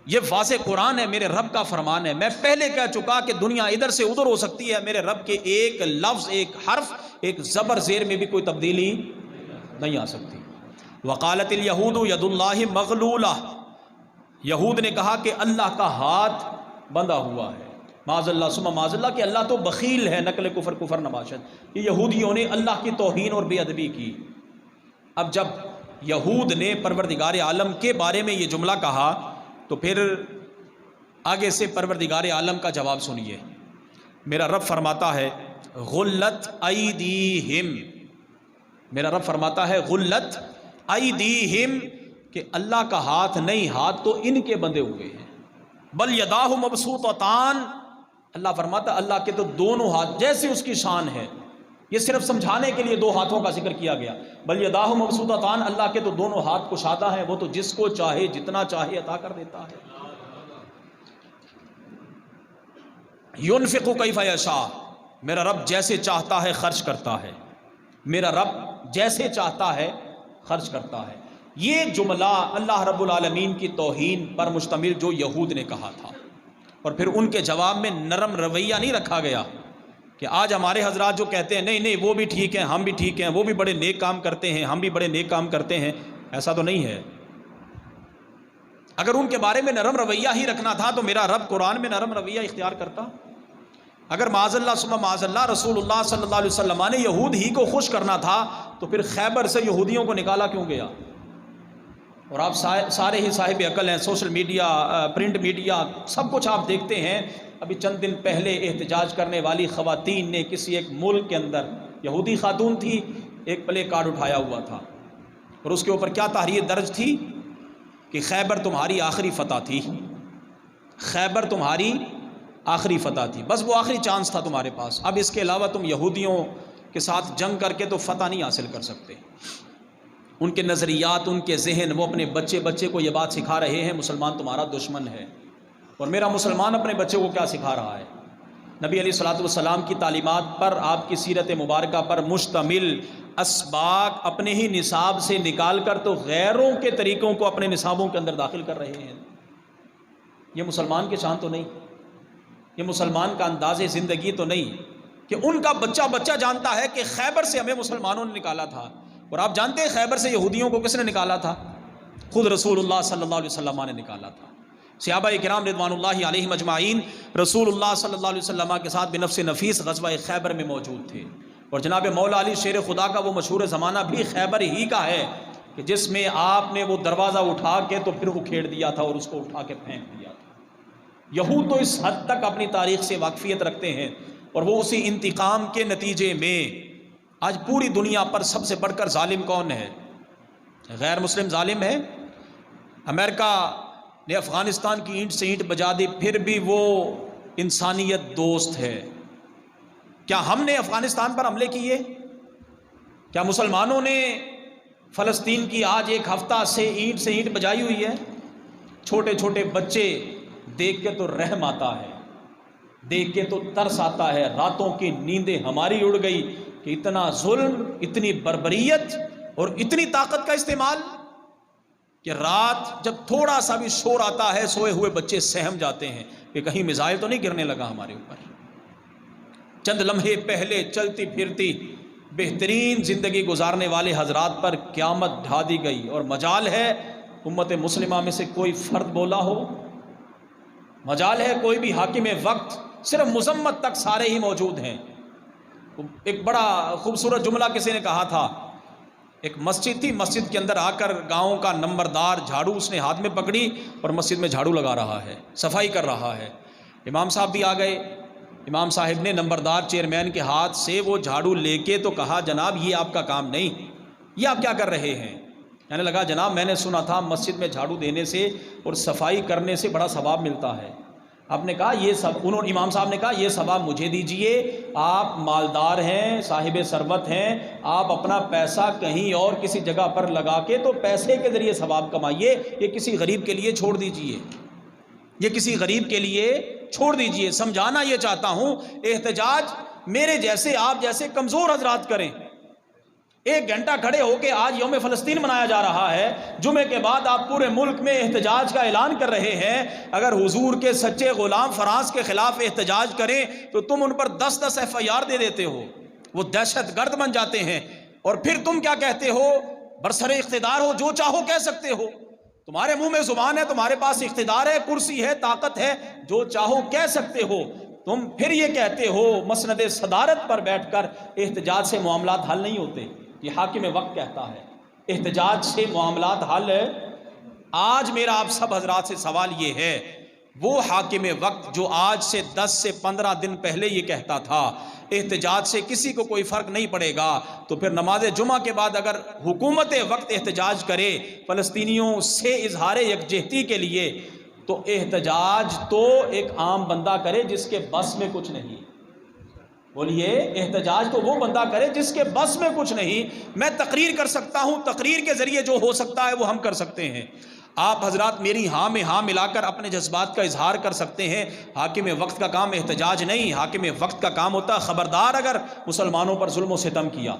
یہ واضح قرآن ہے، میرے رب کا فرمان ہے۔ میں پہلے کہہ چکا کہ دنیا ادھر سے ادھر ہو سکتی ہے، میرے رب کے ایک لفظ، ایک حرف، ایک زبر زیر میں بھی کوئی تبدیلی نہیں آ سکتی۔ وقالت الیہود ید اللہ مغلولہ، یہود نے کہا کہ اللہ کا ہاتھ بندھا ہوا ہے، معاذ اللہ ثم معاذ اللہ، کہ اللہ تو بخیل ہے، نقل کفر کفر نباشد۔ یہ یہودیوں نے اللہ کی توہین اور بے ادبی کی۔ اب جب یہود نے پروردگار عالم کے بارے میں یہ جملہ کہا تو پھر آگے سے پروردگار عالم کا جواب سنیے۔ میرا رب فرماتا ہے غلت ایدیہم، میرا رب فرماتا ہے غلت ایدیہم، کہ اللہ کا ہاتھ نہیں، ہاتھ تو ان کے بندے ہوئے ہیں۔ بل یداہ مبسوطتان، اللہ فرماتا اللہ کے تو دونوں ہاتھ، جیسے اس کی شان ہے۔ یہ صرف سمجھانے کے لیے دو ہاتھوں کا ذکر کیا گیا۔ بل یداہ مبسوطتان، اللہ کے تو دونوں ہاتھ کشادہ ہیں، وہ تو جس کو چاہے جتنا چاہے عطا کر دیتا ہے۔ ينفق کیف یشاء، میرا رب جیسے چاہتا ہے خرچ کرتا ہے، میرا رب جیسے چاہتا ہے خرچ کرتا ہے۔ یہ جملہ اللہ رب العالمین کی توہین پر مشتمل جو یہود نے کہا تھا، اور پھر ان کے جواب میں نرم رویہ نہیں رکھا گیا کہ آج ہمارے حضرات جو کہتے ہیں نہیں نہیں وہ بھی ٹھیک ہیں، ہم بھی ٹھیک ہیں، وہ بھی بڑے نیک کام کرتے ہیں، ہم بھی بڑے نیک کام کرتے ہیں، ایسا تو نہیں ہے۔ اگر ان کے بارے میں نرم رویہ ہی رکھنا تھا تو میرا رب قرآن میں نرم رویہ اختیار کرتا۔ اگر معاذ اللہ ثم معاذ اللہ رسول اللہ صلی اللہ علیہ وسلم نے یہود ہی کو خوش کرنا تھا تو پھر خیبر سے یہودیوں کو نکالا کیوں گیا؟ اور آپ سارے ہی صاحب عقل ہیں، سوشل میڈیا، پرنٹ میڈیا، سب کچھ آپ دیکھتے ہیں۔ ابھی چند دن پہلے احتجاج کرنے والی خواتین نے کسی ایک ملک کے اندر، یہودی خاتون تھی، ایک پلے کارڈ اٹھایا ہوا تھا اور اس کے اوپر کیا تحریر درج تھی کہ خیبر تمہاری آخری فتح تھی، خیبر تمہاری آخری فتح تھی، بس وہ آخری چانس تھا تمہارے پاس، اب اس کے علاوہ تم یہودیوں کے ساتھ جنگ کر کے تو فتح نہیں حاصل کر سکتے۔ ان کے نظریات، ان کے ذہن، وہ اپنے بچے کو یہ بات سکھا رہے ہیں مسلمان تمہارا دشمن ہے۔ اور میرا مسلمان اپنے بچے کو کیا سکھا رہا ہے؟ نبی علیہ الصلوۃ والسلام کی تعلیمات پر، آپ کی سیرت مبارکہ پر مشتمل اسباق اپنے ہی نصاب سے نکال کر تو غیروں کے طریقوں کو اپنے نصابوں کے اندر داخل کر رہے ہیں۔ یہ مسلمان کی شان تو نہیں، یہ مسلمان کا انداز زندگی تو نہیں کہ ان کا بچہ جانتا ہے کہ خیبر سے ہمیں مسلمانوں نے نکالا تھا۔ اور آپ جانتے ہیں خیبر سے یہودیوں کو کس نے نکالا تھا؟ خود رسول اللہ صلی اللہ علیہ وسلم نے نکالا تھا۔ صحابہ کرام رضوان اللہ علیہم اجمعین رسول اللہ صلی اللہ علیہ وسلم کے ساتھ بنفس نفیس غزوہ خیبر میں موجود تھے، اور جناب مولا علی شیر خدا کا وہ مشہور زمانہ بھی خیبر ہی کا ہے کہ جس میں آپ نے وہ دروازہ اٹھا کے تو پھر اکھیڑ دیا تھا اور اس کو اٹھا کے پھینک دیا تھا۔ یہود تو اس حد تک اپنی تاریخ سے واقفیت رکھتے ہیں، اور وہ اسی انتقام کے نتیجے میں آج پوری دنیا پر سب سے بڑھ کر ظالم کون ہے؟ غیر مسلم ظالم ہے۔ امریکہ نے افغانستان کی اینٹ سے اینٹ بجا دی، پھر بھی وہ انسانیت دوست ہے۔ کیا ہم نے افغانستان پر حملے کیے؟ کیا مسلمانوں نے فلسطین کی آج ایک ہفتہ سے اینٹ بجائی ہوئی ہے؟ چھوٹے چھوٹے بچے دیکھ کے تو رحم آتا ہے، دیکھ کے تو ترس آتا ہے، راتوں کی نیندیں ہماری اڑ گئی کہ اتنا ظلم، اتنی بربریت اور اتنی طاقت کا استعمال کہ رات جب تھوڑا سا بھی شور آتا ہے سوئے ہوئے بچے سہم جاتے ہیں کہ کہیں میزائل تو نہیں گرنے لگا ہمارے اوپر۔ چند لمحے پہلے چلتی پھرتی بہترین زندگی گزارنے والے حضرات پر قیامت ڈھا دی گئی، اور مجال ہے امت مسلمہ میں سے کوئی فرد بولا ہو، مجال ہے کوئی بھی حاکم وقت، صرف مذمت تک سارے ہی موجود ہیں۔ ایک بڑا خوبصورت جملہ کسی نے کہا تھا، ایک مسجد تھی، مسجد کے اندر آ کر گاؤں کا نمبردار جھاڑو اس نے ہاتھ میں پکڑی اور مسجد میں جھاڑو لگا رہا ہے، صفائی کر رہا ہے۔ امام صاحب بھی آ گئے، امام صاحب نے نمبردار چیئرمین کے ہاتھ سے وہ جھاڑو لے کے تو کہا جناب یہ آپ کا کام نہیں، یہ آپ کیا کر رہے ہیں؟ کہنے لگا جناب میں نے سنا تھا مسجد میں جھاڑو دینے سے اور صفائی کرنے سے بڑا ثواب ملتا ہے۔ آپ نے کہا یہ سب، امام صاحب نے کہا یہ ثواب مجھے دیجئے، آپ مالدار ہیں، صاحب ثروت ہیں، آپ اپنا پیسہ کہیں اور کسی جگہ پر لگا کے تو پیسے کے ذریعے ثواب کمائیے، یہ کسی غریب کے لیے چھوڑ دیجئے، یہ کسی غریب کے لیے چھوڑ دیجئے۔ سمجھانا یہ چاہتا ہوں احتجاج میرے جیسے آپ جیسے کمزور حضرات کریں، 1 گھنٹہ کھڑے ہو کے آج یوم فلسطین منایا جا رہا ہے، جمعے کے بعد آپ پورے ملک میں احتجاج کا اعلان کر رہے ہیں۔ اگر حضور کے سچے غلام فرانس کے خلاف احتجاج کریں تو تم ان پر 10 FIR دے دیتے ہو، وہ دہشت گرد بن جاتے ہیں، اور پھر تم کیا کہتے ہو؟ برسر اقتدار ہو، جو چاہو کہہ سکتے ہو، تمہارے منہ میں زبان ہے، تمہارے پاس اقتدار ہے، کرسی ہے، طاقت ہے، جو چاہو کہہ سکتے ہو۔ تم پھر یہ کہتے ہو مسند صدارت پر بیٹھ کر احتجاج سے معاملات حل نہیں ہوتے۔ یہ حاکم وقت کہتا ہے احتجاج سے معاملات حل ہے۔ آج میرا آپ سب حضرات سے سوال یہ ہے، وہ حاکم وقت جو آج سے 10 سے 15 دن پہلے یہ کہتا تھا احتجاج سے کسی کو کوئی فرق نہیں پڑے گا، تو پھر نماز جمعہ کے بعد اگر حکومت وقت احتجاج کرے فلسطینیوں سے اظہار یکجہتی کے لیے، تو احتجاج تو ایک عام بندہ کرے جس کے بس میں کچھ نہیں۔ بولیے، احتجاج تو وہ بندہ کرے جس کے بس میں کچھ نہیں۔ میں تقریر کر سکتا ہوں، تقریر کے ذریعے جو ہو سکتا ہے وہ ہم کر سکتے ہیں۔ آپ حضرات میری ہاں میں ہاں ملا کر اپنے جذبات کا اظہار کر سکتے ہیں۔ حاکم وقت کا کام احتجاج نہیں، حاکم وقت کا کام ہوتا ہے خبردار اگر مسلمانوں پر ظلم و ستم کیا،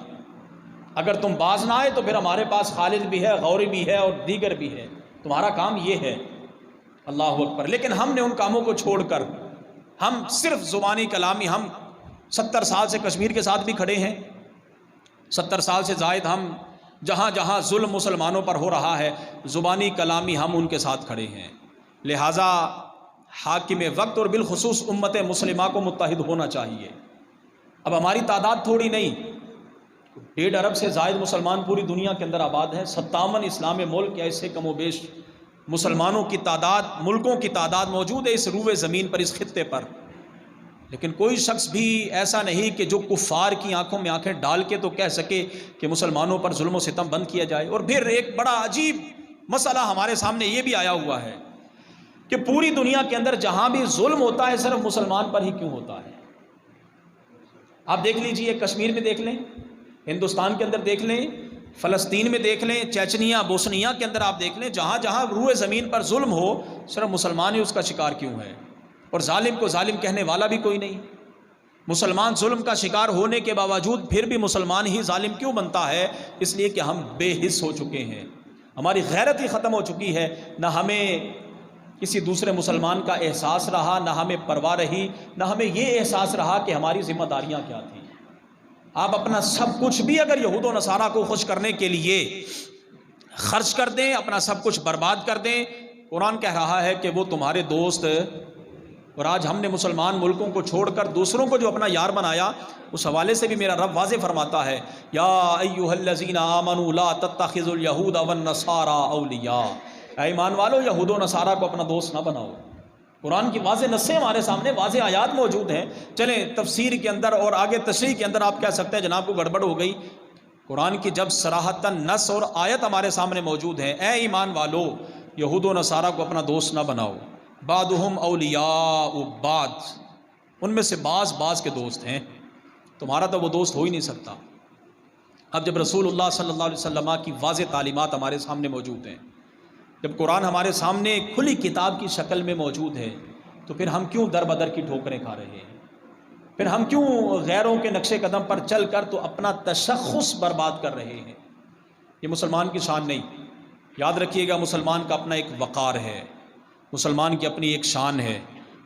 اگر تم باز نہ آئے تو پھر ہمارے پاس خالد بھی ہے، غوری بھی ہے اور دیگر بھی ہے، تمہارا کام یہ ہے۔ اللہ اکبر۔ لیکن ہم نے ان کاموں کو چھوڑ کر ہم صرف زبانی کلامی، ہم 70 سال سے کشمیر کے ساتھ بھی کھڑے ہیں، 70 سال سے زائد ہم جہاں جہاں ظلم مسلمانوں پر ہو رہا ہے زبانی کلامی ہم ان کے ساتھ کھڑے ہیں۔ لہٰذا حاکم وقت اور بالخصوص امت مسلمہ کو متحد ہونا چاہیے۔ اب ہماری تعداد تھوڑی نہیں، 1.5 ارب سے زائد مسلمان پوری دنیا کے اندر آباد ہیں، 57 اسلامی ملک یا اس سے کم و بیش مسلمانوں کی تعداد، ملکوں کی تعداد موجود ہے اس روئے زمین پر، اس خطے پر۔ لیکن کوئی شخص بھی ایسا نہیں کہ جو کفار کی آنکھوں میں آنکھیں ڈال کے تو کہہ سکے کہ مسلمانوں پر ظلم و ستم بند کیا جائے۔ اور پھر ایک بڑا عجیب مسئلہ ہمارے سامنے یہ بھی آیا ہوا ہے کہ پوری دنیا کے اندر جہاں بھی ظلم ہوتا ہے صرف مسلمان پر ہی کیوں ہوتا ہے؟ آپ دیکھ لیجئے، کشمیر میں دیکھ لیں، ہندوستان کے اندر دیکھ لیں، فلسطین میں دیکھ لیں، چیچنیا بوسنیا کے اندر آپ دیکھ لیں، جہاں جہاں روئے زمین پر ظلم ہو صرف مسلمان ہی اس کا شکار کیوں ہے؟ اور ظالم کو ظالم کہنے والا بھی کوئی نہیں۔ مسلمان ظلم کا شکار ہونے کے باوجود پھر بھی مسلمان ہی ظالم کیوں بنتا ہے؟ اس لیے کہ ہم بے حس ہو چکے ہیں، ہماری غیرت ہی ختم ہو چکی ہے، نہ ہمیں کسی دوسرے مسلمان کا احساس رہا، نہ ہمیں پرواہ رہی، نہ ہمیں یہ احساس رہا کہ ہماری ذمہ داریاں کیا تھیں۔ آپ اپنا سب کچھ بھی اگر یہود و نصارہ کو خوش کرنے کے لیے خرچ کر دیں، اپنا سب کچھ برباد کر دیں، قرآن کہہ رہا ہے کہ وہ تمہارے دوست۔ اور آج ہم نے مسلمان ملکوں کو چھوڑ کر دوسروں کو جو اپنا یار بنایا، اس حوالے سے بھی میرا رب واضح فرماتا ہے، یا ایھا الذین آمنوا لا تتخذوا اليہود والنصارى اولیاء، اے ایمان والو یہود و نصارہ کو اپنا دوست نہ بناؤ۔ قرآن کی واضح نصیں ہمارے سامنے، واضح آیات موجود ہیں۔ چلیں تفسیر کے اندر اور آگے تشریح کے اندر آپ کہہ سکتے ہیں جناب کو گڑبڑ ہو گئی۔ قرآن کی جب صراحتاً نص اور آیت ہمارے سامنے موجود ہے، اے ایمان والو یہود و نصارہ کو اپنا دوست نہ بناؤ، بعضهم اولیاء بعض، ان میں سے بعض کے دوست ہیں، تمہارا تو وہ دوست ہو ہی نہیں سکتا۔ اب جب رسول اللہ صلی اللہ علیہ وسلم کی واضح تعلیمات ہمارے سامنے موجود ہیں، جب قرآن ہمارے سامنے کھلی کتاب کی شکل میں موجود ہے، تو پھر ہم کیوں در بدر کی ٹھوکریں کھا رہے ہیں؟ پھر ہم کیوں غیروں کے نقش قدم پر چل کر تو اپنا تشخص برباد کر رہے ہیں؟ یہ مسلمان کی شان نہیں۔ یاد رکھیے گا، مسلمان کا اپنا ایک وقار ہے، مسلمان کی اپنی ایک شان ہے،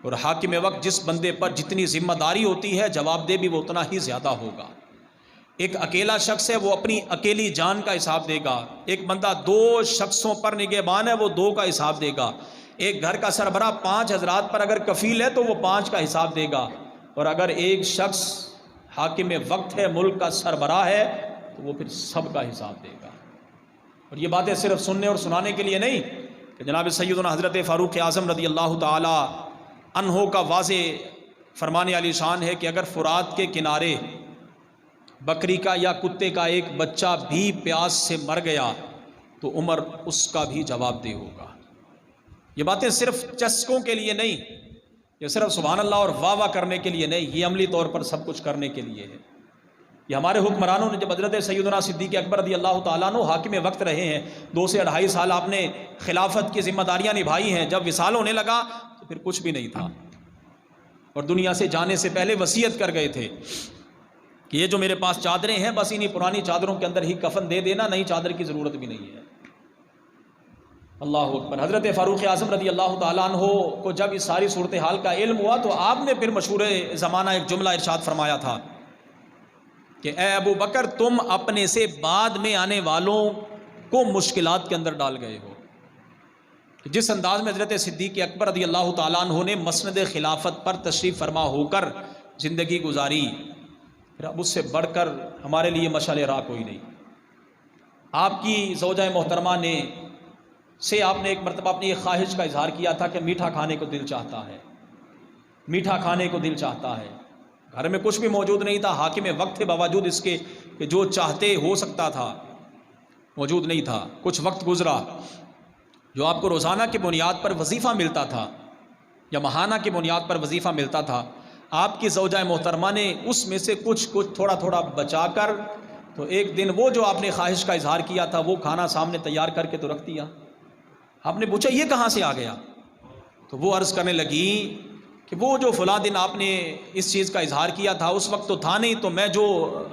اور حاکم وقت جس بندے پر جتنی ذمہ داری ہوتی ہے جواب دہ بھی وہ اتنا ہی زیادہ ہوگا۔ ایک اکیلا شخص ہے، وہ اپنی اکیلی جان کا حساب دے گا۔ ایک بندہ 2 شخصوں پر نگہبان ہے، وہ 2 کا حساب دے گا۔ ایک گھر کا سربراہ 5 حضرات پر اگر کفیل ہے تو وہ 5 کا حساب دے گا، اور اگر ایک شخص حاکم وقت ہے، ملک کا سربراہ ہے، تو وہ پھر سب کا حساب دے گا۔ اور یہ باتیں صرف سننے اور سنانے کے لیے نہیں، کہ جناب سیدنا حضرت فاروق اعظم رضی اللہ تعالی عنہ کا واضح فرمانے علی شان ہے کہ اگر فرات کے کنارے بکری کا یا کتے کا ایک بچہ بھی پیاس سے مر گیا تو عمر اس کا بھی جواب دہ ہوگا۔ یہ باتیں صرف چسکوں کے لیے نہیں، یہ صرف سبحان اللہ اور واہ واہ کرنے کے لیے نہیں، یہ عملی طور پر سب کچھ کرنے کے لیے ہے۔ یہ ہمارے حکمرانوں نے جب حضرت سیدنا صدیق اکبر رضی اللہ تعالیٰ عنہ حاکم وقت رہے ہیں، 2 سے 2.5 سال آپ نے خلافت کی ذمہ داریاں نبھائی ہیں، جب وصال ہونے لگا تو پھر کچھ بھی نہیں تھا، اور دنیا سے جانے سے پہلے وصیت کر گئے تھے کہ یہ جو میرے پاس چادریں ہیں بس انہی پرانی چادروں کے اندر ہی کفن دے دینا، نئی چادر کی ضرورت بھی نہیں ہے۔ اللہ اکبر۔ حضرت فاروق اعظم رضی اللہ تعالیٰ عنہ کو جب اس ساری صورتحال کا علم ہوا تو آپ نے پھر مشہور زمانہ ایک جملہ ارشاد فرمایا تھا کہ اے ابو بکر، تم اپنے سے بعد میں آنے والوں کو مشکلات کے اندر ڈال گئے ہو۔ جس انداز میں حضرت صدیق اکبر رضی اللہ تعالیٰ عنہ نے مسند خلافت پر تشریف فرما ہو کر زندگی گزاری، پھر اب اس سے بڑھ کر ہمارے لیے مشعل راہ کوئی نہیں۔ آپ کی زوجہ محترمہ نے آپ نے ایک مرتبہ اپنی ایک خواہش کا اظہار کیا تھا کہ میٹھا کھانے کو دل چاہتا ہے، میٹھا کھانے کو دل چاہتا ہے۔ گھر میں کچھ بھی موجود نہیں تھا، حاکم وقت تھے، باوجود اس کے کہ جو چاہتے ہو سکتا تھا موجود نہیں تھا۔ کچھ وقت گزرا، جو آپ کو روزانہ کی بنیاد پر وظیفہ ملتا تھا یا ماہانہ کی بنیاد پر وظیفہ ملتا تھا، آپ کی زوجہ محترمہ نے اس میں سے کچھ تھوڑا تھوڑا بچا کر تو ایک دن وہ جو آپ نے خواہش کا اظہار کیا تھا وہ کھانا سامنے تیار کر کے تو رکھ دیا۔ آپ نے پوچھا یہ کہاں سے آ گیا؟ تو وہ عرض کرنے لگی کہ وہ جو فلاں دن آپ نے اس چیز کا اظہار کیا تھا اس وقت تو تھا نہیں، تو میں جو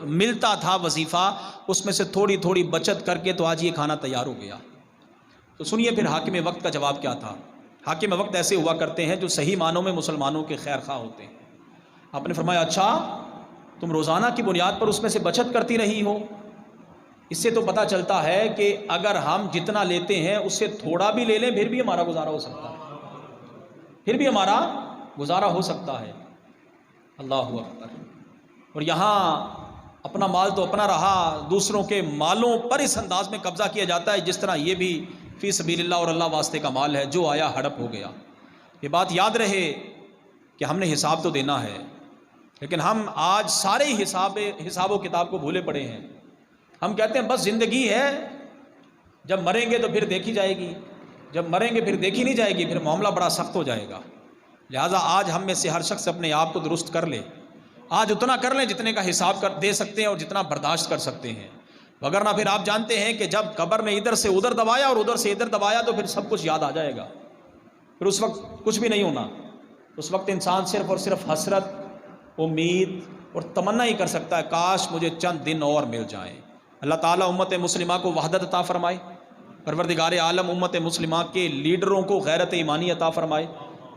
ملتا تھا وظیفہ اس میں سے تھوڑی تھوڑی بچت کر کے تو آج یہ کھانا تیار ہو گیا۔ تو سنیے پھر حاکم وقت کا جواب کیا تھا۔ حاکم وقت ایسے ہوا کرتے ہیں جو صحیح معنوں میں مسلمانوں کے خیر خواہ ہوتے ہیں۔ آپ نے فرمایا اچھا تم روزانہ کی بنیاد پر اس میں سے بچت کرتی رہی ہو؟ اس سے تو پتہ چلتا ہے کہ اگر ہم جتنا لیتے ہیں اس سے تھوڑا بھی لے لیں پھر بھی ہمارا گزارا ہو سکتا ہے، پھر بھی ہمارا گزارا ہو سکتا ہے۔ اللہ اکبر۔ اور یہاں اپنا مال تو اپنا رہا، دوسروں کے مالوں پر اس انداز میں قبضہ کیا جاتا ہے جس طرح یہ بھی فی سبیل اللہ اور اللہ واسطے کا مال ہے، جو آیا ہڑپ ہو گیا۔ یہ بات یاد رہے کہ ہم نے حساب تو دینا ہے، لیکن ہم آج سارے حساب و کتاب کو بھولے پڑے ہیں۔ ہم کہتے ہیں بس زندگی ہے، جب مریں گے تو پھر دیکھی جائے گی، جب مریں گے پھر دیکھی نہیں جائے گی، پھر معاملہ بڑا سخت ہو جائے گا۔ لہٰذا آج ہم میں سے ہر شخص اپنے آپ کو درست کر لے، آج اتنا کر لیں جتنے کا حساب دے سکتے ہیں اور جتنا برداشت کر سکتے ہیں، وگرنہ پھر آپ جانتے ہیں کہ جب قبر میں ادھر سے ادھر دبایا اور ادھر سے ادھر دبایا تو پھر سب کچھ یاد آ جائے گا، پھر اس وقت کچھ بھی نہیں ہونا۔ اس وقت انسان صرف اور صرف حسرت، امید اور تمنا ہی کر سکتا ہے کاش مجھے چند دن اور مل جائیں۔ اللہ تعالیٰ امت مسلمہ کو وحدت عطا فرمائے، پروردگار عالم امت مسلمہ کے لیڈروں کو غیرت ایمانی عطا فرمائے،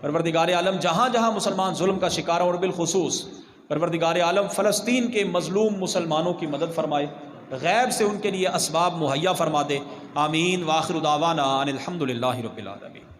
پروردگار عالم جہاں جہاں مسلمان ظلم کا شکار ہیں اور بالخصوص پروردگار عالم فلسطین کے مظلوم مسلمانوں کی مدد فرمائے، غیب سے ان کے لیے اسباب مہیا فرما دے۔ آمین۔ وآخر دعوانا ان الحمد للہ رب العالمین۔